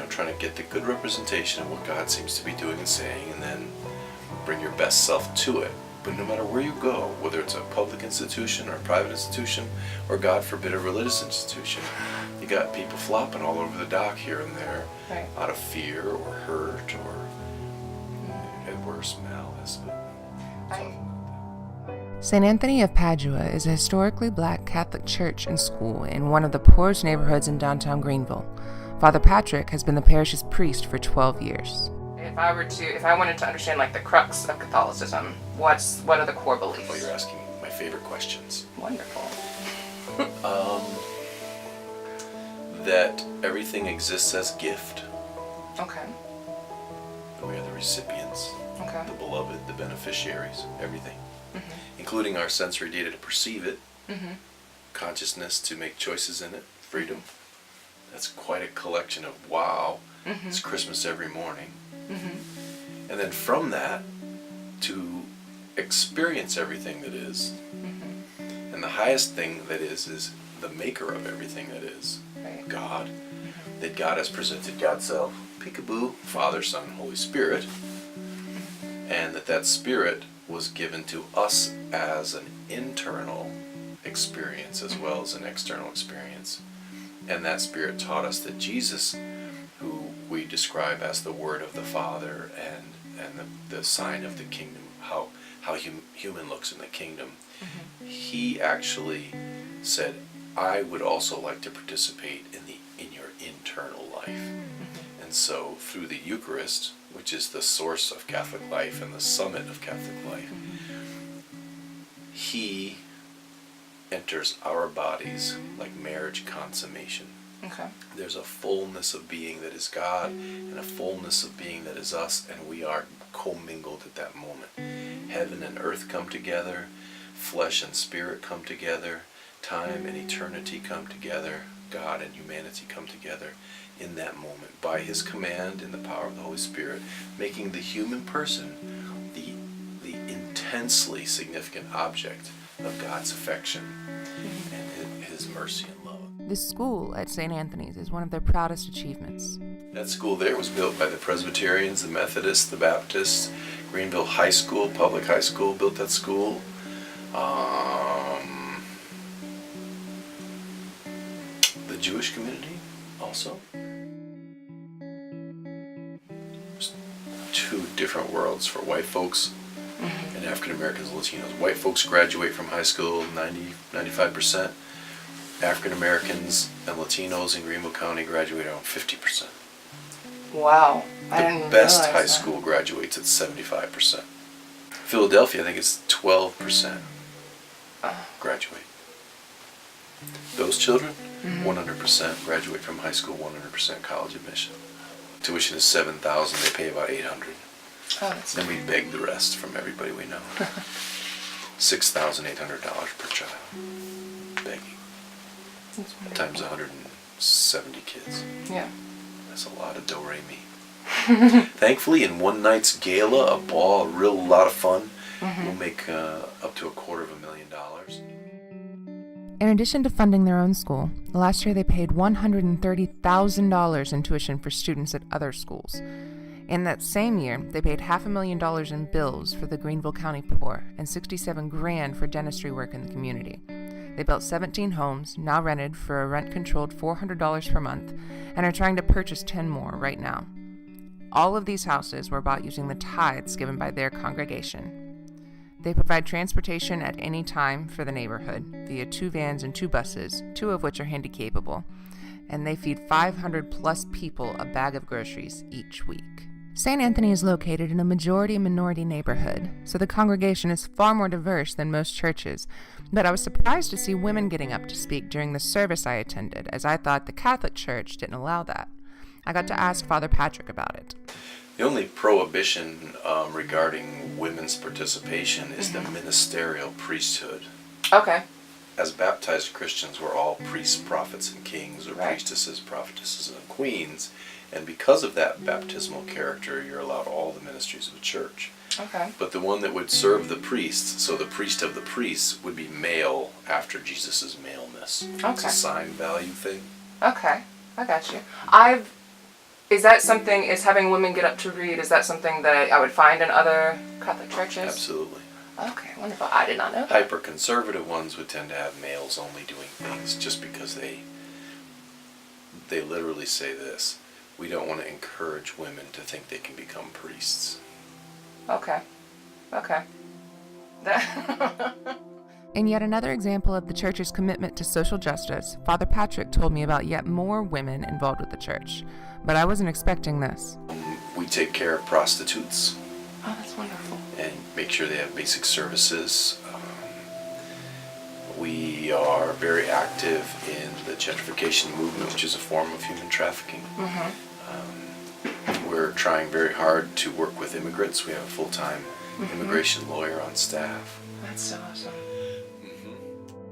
trying to get the good representation of what God seems to be doing and saying, and then bring your best self to it. But no matter where you go, whether it's a public institution or a private institution, or God forbid a religious institution, you got people flopping all over the dock here and there, right, out of fear or hurt or at worst malice. St. Anthony of Padua is a historically black Catholic church and school in one of the poorest neighborhoods in downtown Greenville. Father Patrick has been the parish's priest for 12 years. If I wanted to understand like the crux of Catholicism, what are the core beliefs? Well, you're asking my favorite questions. Wonderful. That everything exists as gift. Okay. We are the recipients, Okay. the beloved, the beneficiaries, everything. Mm-hmm. Including our sensory data to perceive it, Mm-hmm. consciousness to make choices in it, freedom. That's quite a collection of wow. Mm-hmm. It's Christmas every morning. Mm-hmm. And then from that to experience everything that is. Mm-hmm. And the highest thing that is the maker of everything that is, Right. God. Mm-hmm. That God has presented God's self, peekaboo, Father, Son, Holy Spirit. And that Spirit was given to us as an internal experience as well as an external experience. And that Spirit taught us that Jesus, who we describe as the Word of the Father and the sign of the kingdom, how human looks in the kingdom, Mm-hmm. he actually said, I would also like to participate in your internal life. Mm-hmm. And so through the Eucharist, which is the source of Catholic life and the summit of Catholic life, he enters our bodies like marriage consummation. Okay. There's a fullness of being that is God and a fullness of being that is us, and we are commingled at that moment. Heaven and earth come together, flesh and spirit come together, time and eternity come together, God and humanity come together in that moment by his command in the power of the Holy Spirit, making the human person the intensely significant object of God's affection and his mercy and love. This school at St. Anthony's is one of their proudest achievements. That school there was built by the Presbyterians, the Methodists, the Baptists. Greenville High School, public high school, built that school. The Jewish community also. There's two different worlds for white folks and African Americans and Latinos. White folks graduate from high school 95%. African Americans and Latinos in Greenville County graduate around 50%. Wow. I The didn't best realize high that. school graduates at 75%. Philadelphia, I think it's 12% graduate. Those children, 100% graduate from high school, 100% college admission. Tuition is $7,000. They pay about $800. Oh, that's Then we beg the rest from everybody we know. $6,800 per child. Begging. wonderful. Times 170 kids. Yeah. That's a lot of do-re-mi. Thankfully, in one night's gala, a ball, a real lot of fun, we'll make up to $250,000. In addition to funding their own school, last year they paid $130,000 in tuition for students at other schools. In that same year, they paid $500,000 in bills for the Greenville County poor and $67,000 for dentistry work in the community. They built 17 homes, now rented for a rent-controlled $400 per month, and are trying to purchase 10 more right now. All of these houses were bought using the tithes given by their congregation. They provide transportation at any time for the neighborhood via 2 vans and 2 buses, 2 of which are handy-capable, and they feed 500 plus people a bag of groceries each week. St. Anthony is located in a majority-minority neighborhood, so the congregation is far more diverse than most churches, but I was surprised to see women getting up to speak during the service I attended, as I thought the Catholic Church didn't allow that. I got to ask Father Patrick about it. The only prohibition regarding women's participation is the ministerial priesthood. Okay. As baptized Christians, we're all priests, prophets, and kings, or Right. priestesses, prophetesses, and queens. And because of that baptismal character, you're allowed all the ministries of the church. Okay. But the one that would serve the priests, so the priest of the priests, would be male after Jesus' maleness. It's Okay. a sign value thing. Okay. I got you. I've Is that something, is having women get up to read, is that something that I would find in other Catholic churches? Absolutely. Okay, wonderful. I did not know that. Hyper-conservative ones would tend to have males only doing things just because they literally say this: we don't want to encourage women to think they can become priests. Okay. In yet another example of the church's commitment to social justice, Father Patrick told me about yet more women involved with the church. But I wasn't expecting this. We take care of prostitutes Oh, that's wonderful. and make sure they have basic services. We are very active in the gentrification movement, which is a form of human trafficking. We're trying very hard to work with immigrants. We have a full-time immigration lawyer on staff. That's so awesome.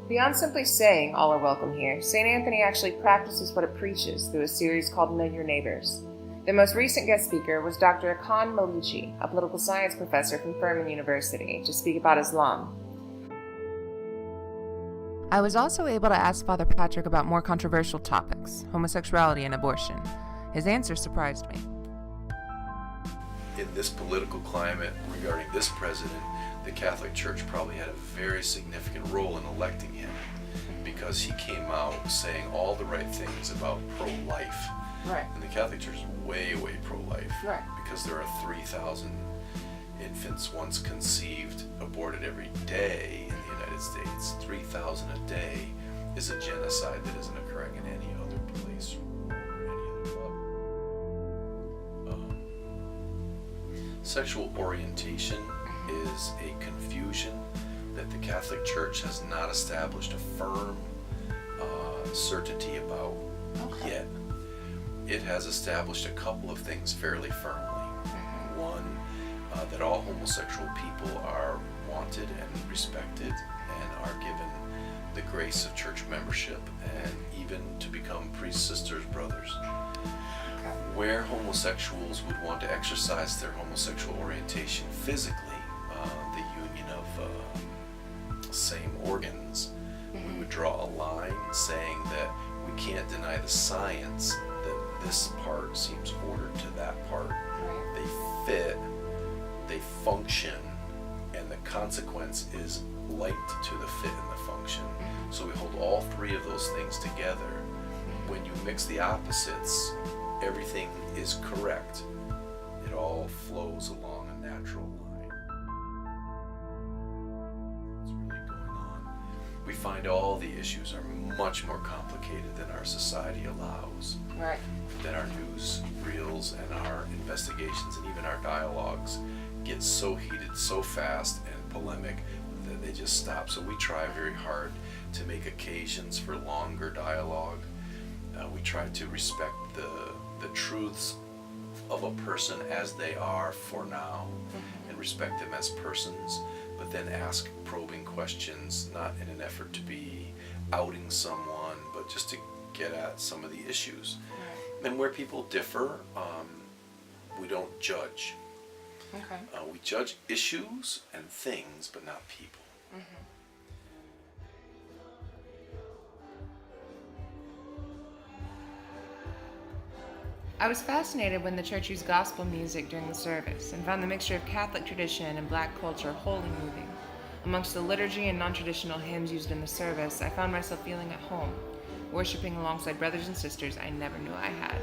Beyond simply saying all are welcome here, St. Anthony actually practices what it preaches through a series called Know Your Neighbors. The most recent guest speaker was Dr. Akan Malichi, a political science professor from Furman University, to speak about Islam. I was also able to ask Father Patrick about more controversial topics, homosexuality and abortion. His answer surprised me. In this political climate regarding this president, the Catholic Church probably had a very significant role in electing him because he came out saying all the right things about pro-life. Right. And the Catholic Church is way, way pro-life. Right. Because there are 3,000 infants once conceived aborted every day in the United States. 3,000 a day is a genocide that isn't occurring in any other place or any other level. Sexual orientation is a confusion that the Catholic Church has not established a firm certainty about yet. It has established a couple of things fairly firmly. One, that all homosexual people are wanted and respected and are given the grace of church membership and even to become priests, sisters, brothers. Where homosexuals would want to exercise their homosexual orientation physically, the union of same organs, we would draw a line saying that we can't deny the science that this part seems ordered to that part. They fit, they function, and the consequence is linked to the fit and the function. So we hold all three of those things together. When you mix the opposites, everything is correct. It all flows along a natural line. What's really going on? We find all the issues are much more complicated than our society allows. Right. That our news reels and our investigations and even our dialogues get so heated so fast and polemic that they just stop. So we try very hard to make occasions for longer dialogue. We try to respect the truths of a person as they are for now and respect them as persons, but then ask probing questions, not in an effort to be outing someone, but just to get at some of the issues. And where people differ, we don't judge. Okay. We judge issues and things, but not people. I was fascinated when the church used gospel music during the service and found the mixture of Catholic tradition and black culture wholly moving. Amongst the liturgy and non-traditional hymns used in the service, I found myself feeling at home, worshiping alongside brothers and sisters I never knew I had.